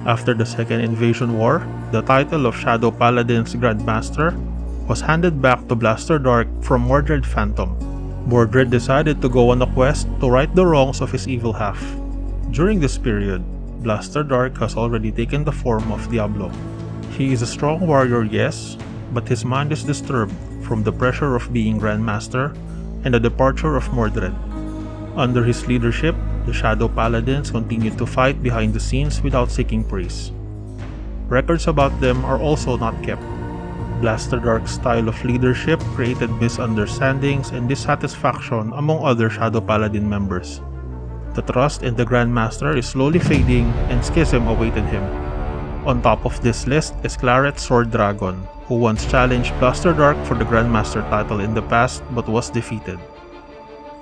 After the Second Invasion War, the title of Shadow Paladin's Grandmaster was handed back to Blaster Dark from Mordred Phantom. Mordred decided to go on a quest to right the wrongs of his evil half. During this period, Blaster Dark has already taken the form of Diablo. He is a strong warrior, yes, but his mind is disturbed from the pressure of being Grandmaster and the departure of Mordred. Under his leadership, the Shadow Paladins continued to fight behind the scenes without seeking praise. Records about them are also not kept. Blaster Dark's style of leadership created misunderstandings and dissatisfaction among other Shadow Paladin members. The trust in the Grandmaster is slowly fading and schism awaited him. On top of this list is Claret Sword Dragon, who once challenged Blaster Dark for the Grandmaster title in the past but was defeated.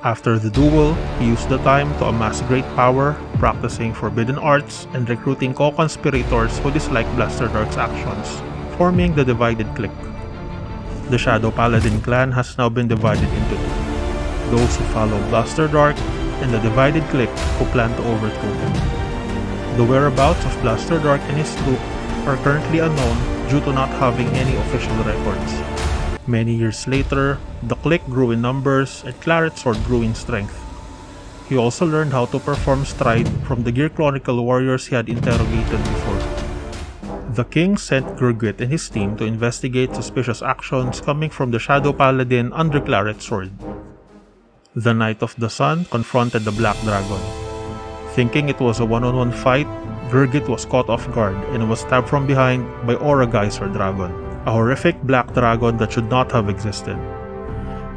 After the duel, he used the time to amass great power, practicing forbidden arts and recruiting co-conspirators who dislike Blaster Dark's actions, forming the Divided Clique. The Shadow Paladin clan has now been divided into two: those who follow Blaster Dark and the Divided Clique who plan to overthrow him. The whereabouts of Blaster Dark and his troop are currently unknown due to not having any official records. Many years later, the clique grew in numbers and Claret Sword grew in strength. He also learned how to perform stride from the Gear Chronicle warriors he had interrogated before. The king sent Gurgit and his team to investigate suspicious actions coming from the Shadow Paladin under Claret Sword. The Knight of the Sun confronted the Black Dragon. Thinking it was a one-on-one fight, Gurgit was caught off guard and was stabbed from behind by Aura Geyser Dragon, a horrific black dragon that should not have existed.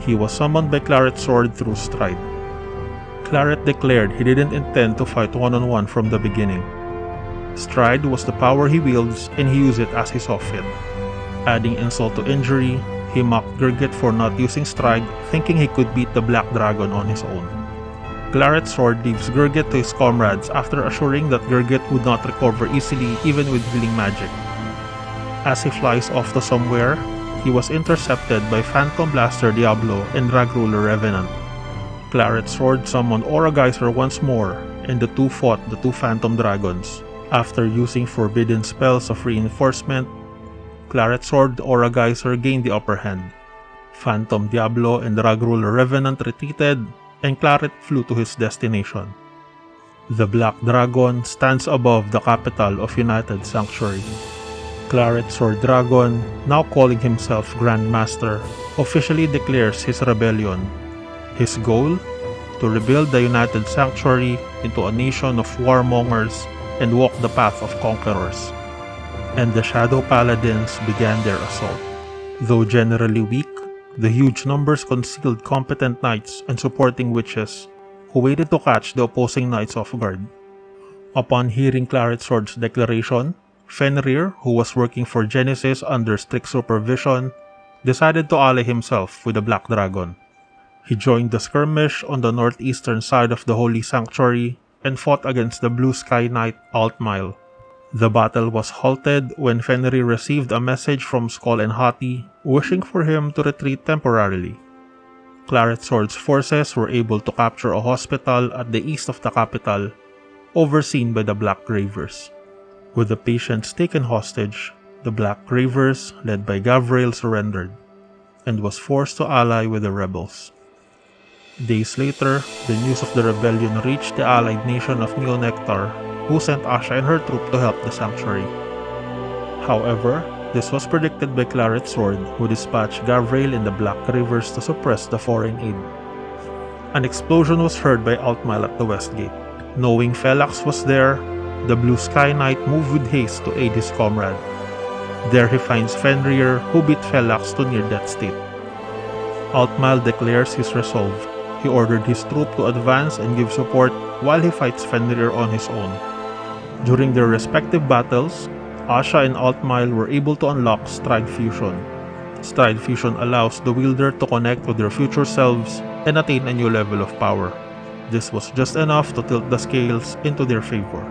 He was summoned by Claret Sword through stride. Claret declared he didn't intend to fight one-on-one from the beginning. Stride was the power he wields and he used it as he saw fit. Adding insult to injury, he mocked Gurgit for not using stride, thinking he could beat the black dragon on his own. Claret Sword leaves Gurgit to his comrades after assuring that Gurgit would not recover easily even with healing magic. As he flies off to somewhere, he was intercepted by Phantom Blaster Diablo and Drag Ruler Revenant. Claret Sword summoned Aura Geyser once more, and the two fought the two Phantom Dragons. After using forbidden spells of reinforcement, Claret Sword and Aura Geyser gained the upper hand. Phantom Diablo and Drag Ruler Revenant retreated, and Claret flew to his destination. The Black Dragon stands above the capital of United Sanctuary. Claret Sword Dragon, now calling himself Grandmaster, officially declares his rebellion. His goal? To rebuild the United Sanctuary into a nation of warmongers and walk the path of conquerors. And the Shadow Paladins began their assault. Though generally weak, the huge numbers concealed competent knights and supporting witches, who waited to catch the opposing knights off guard. Upon hearing Claret Sword's declaration, Fenrir, who was working for Genesis under strict supervision, decided to ally himself with the Black Dragon. He joined the skirmish on the northeastern side of the Holy Sanctuary and fought against the Blue Sky Knight Altmail. The battle was halted when Fenrir received a message from Skull and Hati wishing for him to retreat temporarily. Claret Sword's forces were able to capture a hospital at the east of the capital, overseen by the Black Gravers. With the patients taken hostage, the Black Gravers, led by Gavrail, surrendered, and was forced to ally with the rebels. Days later, the news of the rebellion reached the allied nation of Neonectar, who sent Asha and her troop to help the sanctuary. However, this was predicted by Claret Sword, who dispatched Gavrail and the Black Gravers to suppress the foreign aid. An explosion was heard by Altmail at the west gate. Knowing Felax was there, the Blue Sky Knight moved with haste to aid his comrade. There he finds Fenrir, who beat Felax to near-death state. Altmail declares his resolve. He ordered his troop to advance and give support while he fights Fenrir on his own. During their respective battles, Asha and Altmail were able to unlock Stride Fusion. Stride Fusion allows the wielder to connect with their future selves and attain a new level of power. This was just enough to tilt the scales into their favor.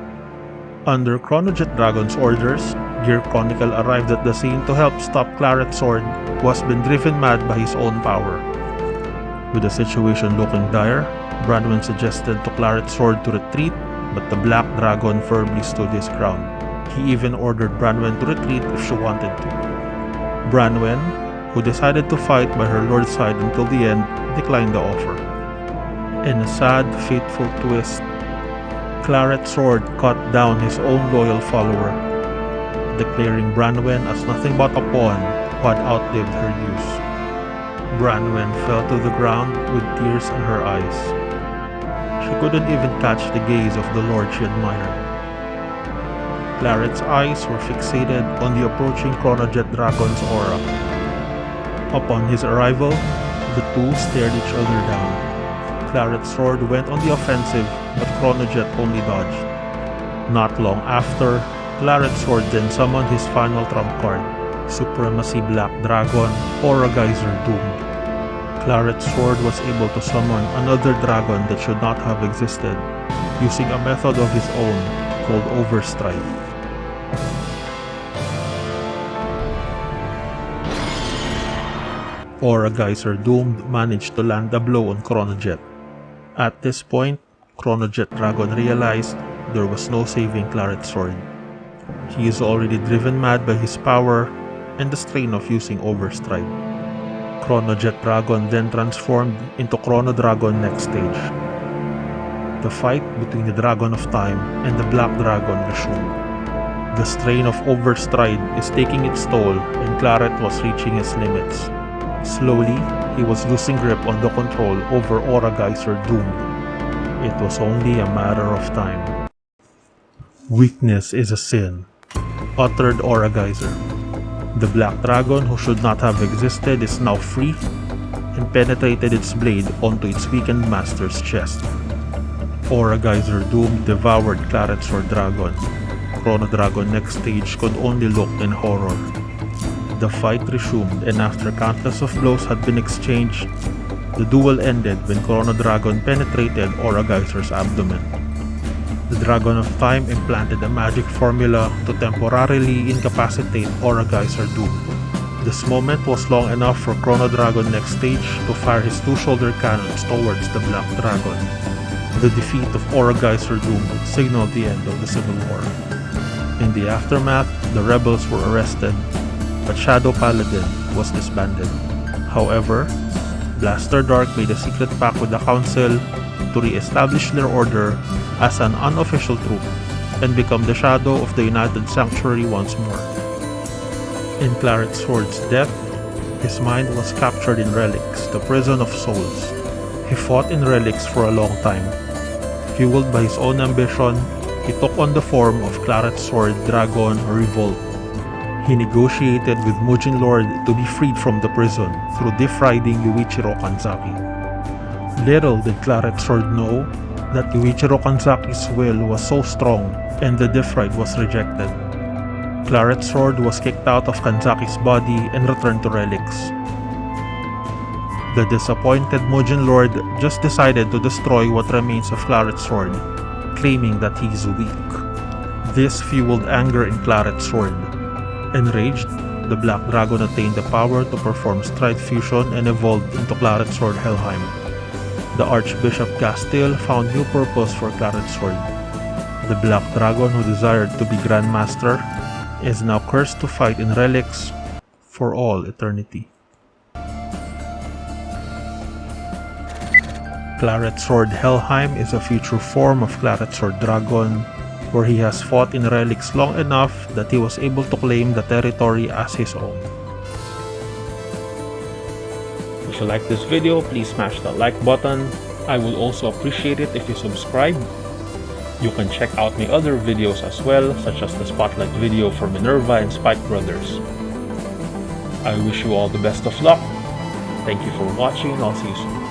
Under Chronojet Dragon's orders, Gear Chronicle arrived at the scene to help stop Claret Sword, who has been driven mad by his own power. With the situation looking dire, Branwen suggested to Claret Sword to retreat, but the Black Dragon firmly stood his ground. He even ordered Branwen to retreat if she wanted to. Branwen, who decided to fight by her lord's side until the end, declined the offer. In a sad, fateful twist, Claret Sword cut down his own loyal follower, declaring Branwen as nothing but a pawn who had outlived her use. Branwen fell to the ground with tears in her eyes. She couldn't even catch the gaze of the lord she admired. Claret's eyes were fixated on the approaching Chronojet dragon's aura. Upon his arrival, the two stared each other down. Claret Sword went on the offensive, but Chronojet only dodged. Not long after, Claret Sword then summoned his final trump card, Supremacy Black Dragon, Aura Geyser Doomed. Claret Sword was able to summon another dragon that should not have existed, using a method of his own called Overstride. Aura Geyser Doomed managed to land a blow on Chronojet. At this point, Chronojet Dragon realized there was no saving Claret Sword. He is already driven mad by his power and the strain of using Overstride. Chronojet Dragon then transformed into Chrono Dragon next stage. The fight between the Dragon of Time and the Black Dragon resumed. The strain of Overstride is taking its toll and Claret was reaching his limits. Slowly, he was losing grip on the control over Aura Geyser Doomed. It was only a matter of time. Weakness is a sin, uttered Aura Geyser. The Black Dragon who should not have existed is now free and penetrated its blade onto its weakened master's chest. Aura Geyser Doomed devoured Claret Sword Dragon. Chrono Dragon next stage could only look in horror. The fight resumed, and after countless of blows had been exchanged, the duel ended when Chrono Dragon penetrated Aura Geyser's abdomen. The Dragon of Time implanted a magic formula to temporarily incapacitate Aura Geyser Doomed. This moment was long enough for Chrono Dragon next stage to fire his two shoulder cannons towards the Black Dragon. The defeat of Aura Geyser Doomed signaled the end of the Civil War. In the aftermath, the rebels were arrested, but Shadow Paladin was disbanded. However, Blaster Dark made a secret pact with the Council to re-establish their order as an unofficial troop and become the shadow of the United Sanctuary once more. In Claret Sword's death, his mind was captured in Relics, the prison of souls. He fought in Relics for a long time. Fueled by his own ambition, he took on the form of Claret Sword Dragon Revolt. He negotiated with Mujin Lord to be freed from the prison through defrauding Yuichiro Kanzaki. Little did Claret Sword know that Yuichiro Kanzaki's will was so strong and the defraud was rejected. Claret Sword was kicked out of Kanzaki's body and returned to Relics. The disappointed Mujin Lord just decided to destroy what remains of Claret Sword, claiming that he is weak. This fueled anger in Claret Sword. Enraged, the Black Dragon attained the power to perform Stride Fusion and evolved into Claret Sword Helheim. The Archbishop Castiel found new purpose for Claret Sword. The Black Dragon who desired to be Grandmaster is now cursed to fight in Relics for all eternity. Claret Sword Helheim is a future form of Claret Sword Dragon, where he has fought in Relics long enough that he was able to claim the territory as his own. If you like this video, please smash the like button. I will also appreciate it if you subscribe. You can check out my other videos as well, such as the Spotlight video for Minerva and Spike Brothers. I wish you all the best of luck. Thank you for watching, and I'll see you soon.